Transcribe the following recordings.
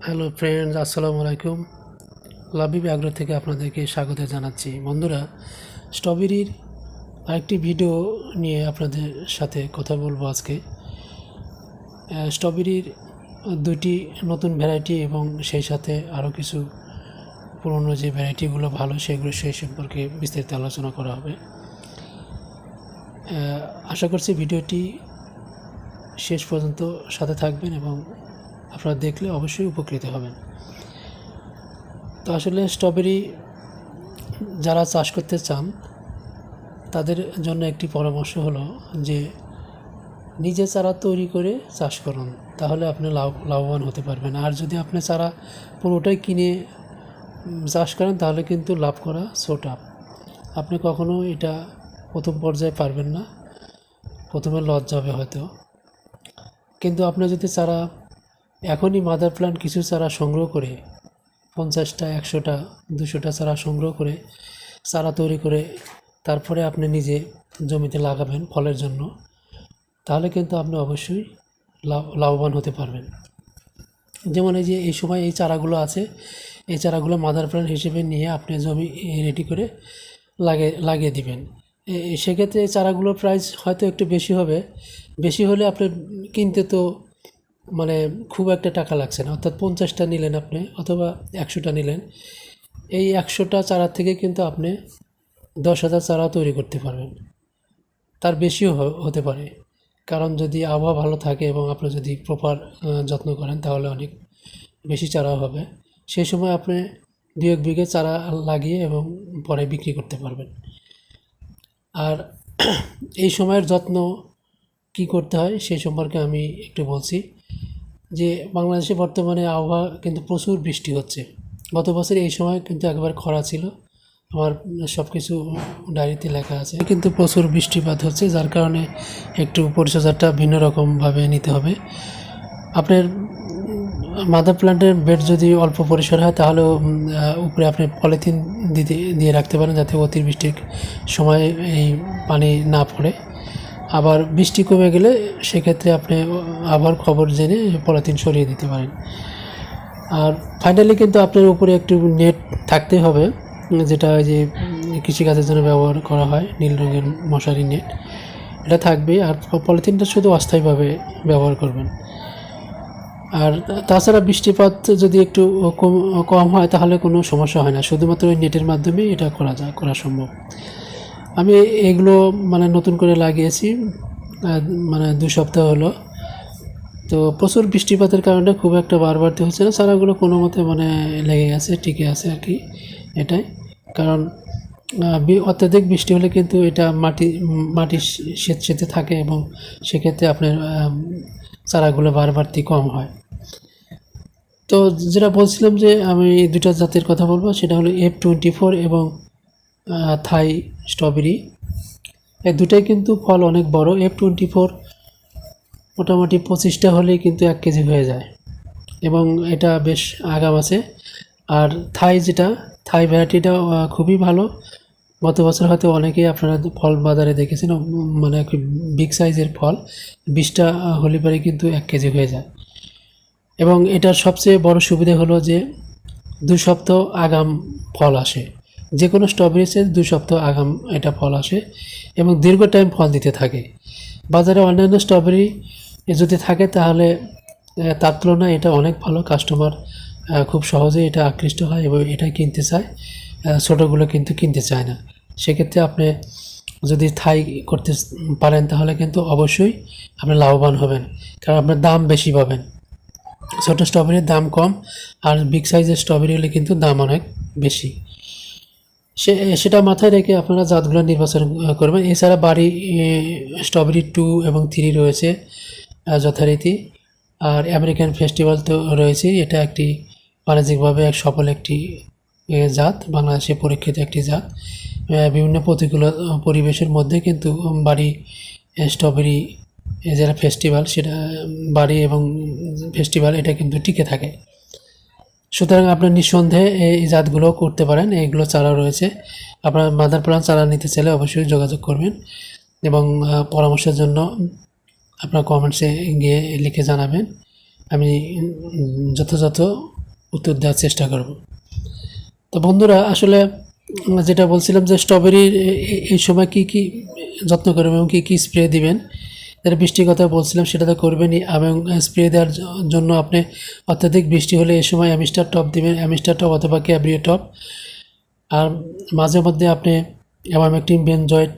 Hello friends, আসসালামু আলাইকুম। Labib agro থেকে আপনাদেরকে স্বাগত জানাচ্ছি। বন্ধুরা, স্ট্রবেরির আরেকটি ভিডিও নিয়ে আপনাদের সাথে কথা বলবো আজকে। স্ট্রবেরির দুটি নতুন ভ্যারাইটি এবং সেই সাথে আরও কিছু পুরনো যে ভ্যারাইটিগুলো ভালো সেগুলো সেই সম্পর্কে বিস্তারিত আলোচনা করা হবে। আশা করছি ভিডিওটি শেষ পর্যন্ত সাথে থাকবেন এবং আপনারা দেখলে অবশ্যই উপকৃত হবেন। তো আসলে স্ট্রবেরি যারা চাষ করতে চান তাদের জন্য একটি পরামর্শ হলো যে নিজে চারা তৈরি করে চাষ করুন, তাহলে আপনি লাভবান হতে পারবেন। আর যদি আপনি চারা পুরোটাই কিনে চাষ করেন তাহলে কিন্তু লাভ করা ছোটা। আপনি কখনো এটা প্রথম পর্যায়ে পারবেন না, প্রথমে লস যাবে হয়তো। কিন্তু আপনি যদি চারা এখনই মাদার প্ল্যান্ট কিছু চারা সংগ্রহ করে 50টা 100টা 200টা চারা সংগ্রহ করে চারা তৈরি করে তারপরে আপনি নিজে জমিতে লাগাবেন ফলের জন্য, তাহলে কিন্তু আপনি অবশ্যই লাভবান হতে পারবেন। যেমন এই যে এই সময় এই চারাগুলো আছে, এই চারাগুলো মাদার প্ল্যান্ট হিসেবে নিয়ে আপনি জমি রেডি করে লাগিয়ে দিবেন। সেক্ষেত্রে এই চারাগুলোর প্রাইস হয়তো একটু বেশি হবে। বেশি হলে আপনার কিনতে তো মানে খুব একটা টাকা লাগছে না, অর্থাৎ 50টা নিলেন আপনি অথবা 100টা নিলেন, এই 100টা চারা থেকে কিন্তু আপনি 10,000 চারা তৈরি করতে পারবেন। তার বেশিও হতে পারে, কারণ যদি আবহাওয়া ভালো থাকে এবং আপনি যদি প্রপার যত্ন করেন তাহলে অনেক বেশি চারা হবে। সেই সময় আপনি 2-1 বিঘে চারা লাগিয়ে এবং পরে বিক্রি করতে পারবেন। আর এই সময়ের যত্ন কি করতে হয় সেই সম্পর্কে আমি একটু বলছি। যে বাংলাদেশে বর্তমানে আবহাওয়া কিন্তু প্রচুর বৃষ্টি হচ্ছে। গত বছর এই সময় কিন্তু একবার খরা ছিল, আমার সব কিছু ডায়েরিতে লেখা আছে। কিন্তু প্রচুর বৃষ্টিপাত হচ্ছে, যার কারণে একটু পরিচর্যাটা ভিন্ন রকমভাবে নিতে হবে। আপনার মাদার প্ল্যান্টের বেড যদি অল্প পরিসর হয় তাহলেও উপরে আপনি পলিথিন দিয়ে রাখতে পারেন, যাতে অতিবৃষ্টির সময় এই পানি না পড়ে। আবার বৃষ্টি কমে গেলে সেক্ষেত্রে আপনি আবার খবর জেনে পলিথিন সরিয়ে দিতে পারেন। আর ফাইনালি কিন্তু আপনার উপরে একটু নেট থাকতে হবে, যেটা যে কৃষিকাজের জন্য ব্যবহার করা হয়, নীল রঙের মশারি নেট, এটা থাকবে। আর পলিথিনটা শুধু অস্থায়ীভাবে ব্যবহার করবেন। আর তাছাড়া বৃষ্টিপাত যদি একটু কম হয় তাহলে কোনো সমস্যা হয় না, শুধুমাত্র ওই নেটের মাধ্যমেই এটা করা সম্ভব। আমি এগুলো নতুন করে লাগিয়েছি, 2 সপ্তাহ হলো। তো প্রচুর বৃষ্টিপাতের কারণে খুব একটা বাড়তে হচ্ছে না, চারাগুলো কোনো মতে লেগে গেছে, টিকে আছে আর কি। এটাই কারণ অত্যাধিক বৃষ্টি হলে কিন্তু এটা মাটি সেতে থাকে এবং সেক্ষেত্রে আপনার চারাগুলো বাড়তি কম হয়। তো যেটা বলছিলাম যে আমি 2টা জাতের কথা বলবো, সেটা হলো F24 এবং থাই স্ট্রবেরি। এই দুটাই কিন্তু ফল অনেক বড়। F24 মোটামুটি 25টা হলেই কিন্তু 1 কেজি হয়ে যায় এবং এটা বেশ আগাম আছে। আর থাই ভ্যারাইটিটা খুবই ভালো। গত বছর হয়তো অনেকেই আপনারা ফল বাজারে দেখেছেন, বিগ সাইজের ফল, 20টা হলে পরে কিন্তু 1 কেজি হয়ে যায়। এবং এটার সবচেয়ে বড় সুবিধা হলো যে 2 সপ্তাহ আগাম ফল আসে। যে কোনো স্ট্রবেরিতে 2 সপ্তাহ আগাম এটা ফল আসে এবং দীর্ঘ টাইম ফল দিতে থাকে। বাজারে অন্যান্য স্ট্রবেরি যদি থাকে তাহলে তার তুলনায় এটা অনেক ভালো। কাস্টমার খুব সহজে এটা আকৃষ্ট হয় এবং এটা কিনতে চায়, ছোটোগুলো কিন্তু কিনতে চায় না। সেক্ষেত্রে আপনি যদি থাই করতে পারেন তাহলে কিন্তু অবশ্যই আপনি লাভবান হবেন, কারণ আপনার দাম বেশি পাবেন। ছোটো স্ট্রবেরির দাম কম, আর বিগ সাইজের স্ট্রবেরি হলে কিন্তু দাম অনেক বেশি। সেটা মাথায় রেখে আপনারা জাতগুলো নির্বাচন করবেন। এছাড়া বাড়ি স্ট্রবেরি 2 এবং 3 রয়েছে যথারীতি। আর আমেরিকান ফেস্টিভ্যাল তো রয়েছে, এটা একটি বাণিজ্যিকভাবে সফল একটি জাত, বাংলাদেশে পরীক্ষিত একটি জাত। বিভিন্ন প্রতিকূল পরিবেশের মধ্যে কিন্তু বাড়ি স্ট্রবেরি যারা ফেস্টিভ্যাল, সেটা বাড়ি এবং ফেস্টিভ্যাল এটা কিন্তু টিকে থাকে। সুতরাং আপনার নিঃসন্দেহে এই জাতগুলো করতে পারেন। এইগুলো চারা রয়েছে, আপনার মাদার প্ল্যান্ট চারা নিতে চাইলে অবশ্যই যোগাযোগ করবেন এবং পরামর্শের জন্য আপনার কমেন্টসে গিয়ে লিখে জানাবেন। আমি যথাযথ উত্তর দেওয়ার চেষ্টা করব। তো বন্ধুরা, আসলে যেটা বলছিলাম যে স্ট্রবেরির এই সময় কি কি যত্ন করবেন এবং কি স্প্রে দিবেন, যেটা বৃষ্টির কথা বলছিলাম সেটা তো করবেনই। এবং স্প্রে দেওয়ার জন্য আপনি অত্যাধিক বৃষ্টি হলে এই সময় অ্যামিস্টার টপ দিবেন, অ্যামিস্টার টপ অথবা ক্যাব্রিও টপ। আর মাঝে মধ্যে আপনি অ্যামামেকটিন বেনজয়েড,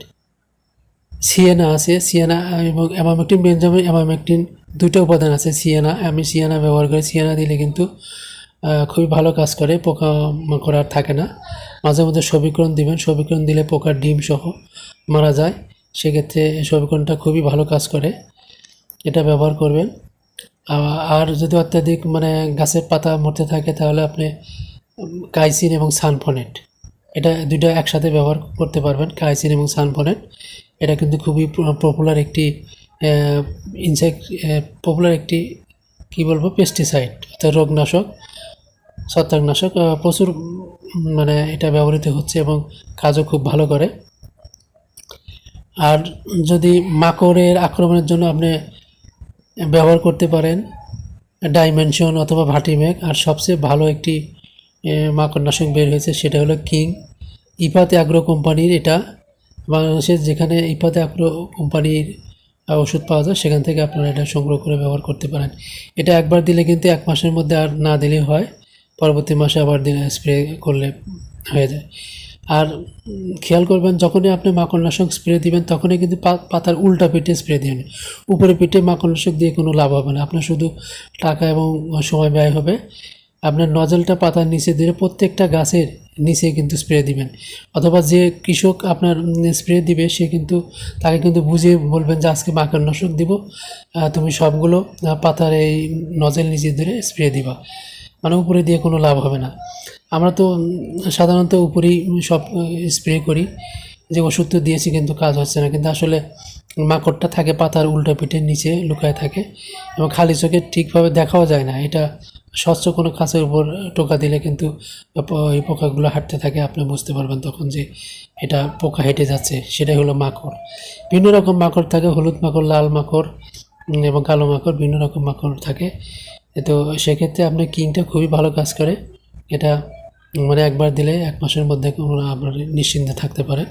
সিয়েনা আছে, সিয়েনা এবং অ্যামামেকটিন বেনজয়েড, অ্যামামেকটিন দুটো উপাদান আছে। সিয়েনা, আমি সিয়েনা ব্যবহার করি। সিয়েনা দিলে কিন্তু খুবই ভালো কাজ করে, পোকা মাকড় আর থাকে না। মাঝে মধ্যে সবিকরণ দিবেন, সবিকরণ দিলে পোকার ডিম সহ মারা যায়, সেক্ষেত্রে সবিকরণটা খুবই ভালো কাজ করে, এটা ব্যবহার করবেন। আর যদি অত্যাধিক মানে গাছের পাতা মরতে থাকে তাহলে আপনি কাইসিন এবং সানফনেট, এটা দুইটা একসাথে ব্যবহার করতে পারবেন। কাইসিন এবং সানফনেট এটা কিন্তু খুবই পপুলার একটি পপুলার একটি কী বলবো পেস্টিসাইড, অর্থাৎ রোগনাশক, ছত্রাকনাশক। প্রচুর মানে এটা ব্যবহৃত হচ্ছে এবং কাজও খুব ভালো করে। আর যদি মাকড়ের আক্রমণের জন্য আপনি ব্যবহার করতে পারেন ডাইমেনশন অথবা ভাটিমেক। আর সবচেয়ে ভালো একটি মাকড়নাশক বের হয়েছে, সেটা হলো কিং, ইপাতে অ্যাগ্রো কোম্পানির। এটা বাংলাদেশের যেখানে ইপাতে অ্যাগ্রো কোম্পানির ওষুধ পাওয়া যায় সেখান থেকে আপনারা এটা সংগ্রহ করে ব্যবহার করতে পারেন। এটা একবার দিলে কিন্তু 1 মাসের মধ্যে আর না দিলেই হয়, পরবর্তী মাসে আবার দিলে স্প্রে করলে হয়ে যায়। আর খেয়াল করবেন যখনই আপনি মাকড়নাশক স্প্রে দিবেন তখনই কিন্তু পাতার উল্টা পিঠে স্প্রে দিবেন। উপরে পিঠে মাকড়নাশক দিয়ে কোনো লাভ হবে না, আপনার শুধু টাকা এবং সময় ব্যয় হবে। আপনার নজলটা পাতার নিচে দিয়ে প্রত্যেকটা গাছের নিচে কিন্তু স্প্রে দিবেন, অথবা যে কৃষক আপনার স্প্রে দিবে সে কিন্তু তাকে কিন্তু বুঝিয়ে বলবেন যে আজকে মাকড়নাশক দিব, তুমি সবগুলো পাতার এই নজল নিচে ধরে স্প্রে দিবা, মানে উপরে দিয়ে কোনো লাভ হবে না। আমরা তো সাধারণত উপরেই সব স্প্রে করি, যে ওষুধ তো দিয়েছি কিন্তু কাজ হচ্ছে না, কিন্তু আসলে মাকড়টা থাকে পাতার উল্টো পিঠের নিচে লুকায় থাকে এবং খালি চোখে ঠিকভাবে দেখাও যায় না। এটা স্বচ্ছ কোনো কাঁচের উপর টোকা দিলে কিন্তু এই পোকাগুলো হাঁটতে থাকে, আপনি বুঝতে পারবেন তখন যে এটা পোকা হেঁটে যাচ্ছে। সেটাই হলো মাকড়। বিভিন্ন রকম মাকড় থাকে, হলুদ মাকড়, লাল মাকড় এবং কালো মাকড়, বিভিন্ন রকম মাকড় থাকে। তো সেক্ষেত্রে আপনার কিংটা খুবই ভালো কাজ করে। এটা মানে একবার দিলে 1 মাসের মধ্যে আপনার নিশ্চিন্তে থাকতে পারেন।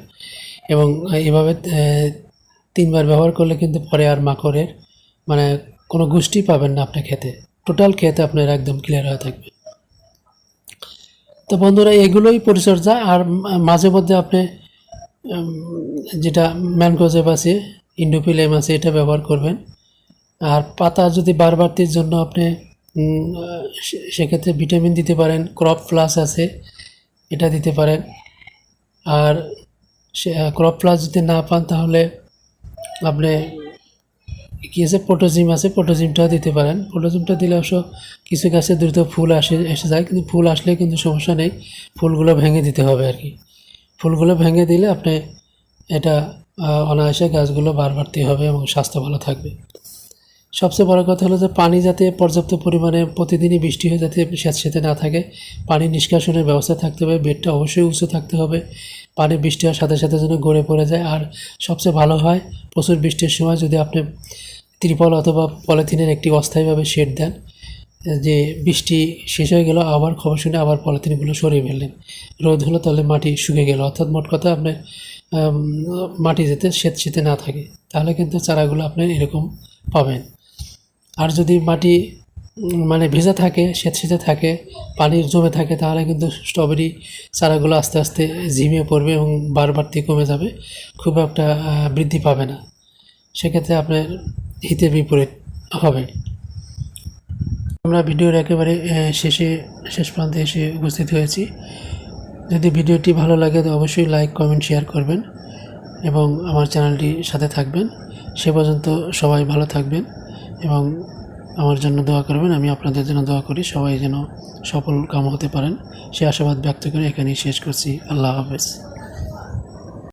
এবং এভাবে 3 বার ব্যবহার করলে কিন্তু পরে আর মাকড়ের মানে কোনো গোষ্ঠী পাবেন না আপনার খেতে, টোটাল খেতে আপনার একদম ক্লিয়ার হয়ে থাকবে। তো বন্ধুরা, এগুলোই পরিচর্যা। আর মাঝে মধ্যে আপনি যেটা ম্যানকোজেব আছে, ইন্ডোফিলেম আছে, এটা ব্যবহার করবেন। আর পাতা যদি বারবারতির জন্য আপনি সেক্ষেত্রে ভিটামিন দিতে পারেন, ক্রপ প্লাস আছে, এটা দিতে পারেন। আর সে ক্রপ প্লাস যদি না পান তাহলে আপনি কী আছে, পটোজিম আছে, পটোজিমটাও দিতে পারেন। পটোজিমটা দিলে অবশ্য কিছু গাছে দ্রুত ফুল এসে যায়, কিন্তু ফুল আসলে কিন্তু সমস্যা নেই, ফুলগুলো ভেঙে দিতে হবে আর কি। ফুলগুলো ভেঙে দিলে আপনি এটা অনায়াসে গাছগুলো বারবারতি হবে এবং স্বাস্থ্য ভালো থাকবে। সবচেয়ে বড় কথা হলো যে পানি যাতে পর্যাপ্ত পরিমাণে প্রতিদিনই বৃষ্টি হয়ে যাতে স্যাঁতসেঁতে না থাকে, পানি নিষ্কাশনের ব্যবস্থা থাকতে হবে, বেডটা অবশ্যই উঁচু থাকতে হবে, পানি বৃষ্টি হওয়ার সাথে সাথে যেন গড়ে পড়ে যায়। আর সবচেয়ে ভালো হয় প্রচুর বৃষ্টির সময় যদি আপনি ত্রিপল অথবা পলিথিনের একটি অস্থায়ীভাবে শেড দেন, যে বৃষ্টি শেষ হয়ে গেল আবার খবর শুনে আবার পলিথিনগুলো সরিয়ে ফেললেন, রোদ হলো তাহলে মাটি শুকে গেল, অর্থাৎ মোট কথা আপনার মাটি যাতে স্যাঁতসেঁতে না থাকে, তাহলে কিন্তু চারাগুলো আপনি এরকম পাবেন। আর যদি মাটি মানে ভেজা থাকে, স্যাঁতসেঁতে থাকে, পানি জমে থাকে, তাহলে কিন্তু স্ট্রবেরি চারাগুলো আস্তে আস্তে ঝিমিয়ে পড়বে এবং বারবারতি কমে যাবে, খুব একটা বৃদ্ধি পাবে না। সেক্ষেত্রে আপনার হিতের বিপরীত হবে। আমরা ভিডিওর একেবারে শেষ প্রান্তে এসে উপস্থিত হয়েছি। যদি ভিডিওটি ভালো লাগে তো অবশ্যই লাইক, কমেন্ট, শেয়ার করবেন এবং আমার চ্যানেলটির সাথে থাকবেন। সে পর্যন্ত সবাই ভালো থাকবেন এবং আমার জন্য দোয়া করবেন। আমি আপনাদের জন্য দোয়া করি, সবাই যেন সফল কাম হতে পারেন, সে আশাবাদ ব্যক্ত করে এখানেই শেষ করছি। আল্লাহ হাফেজ।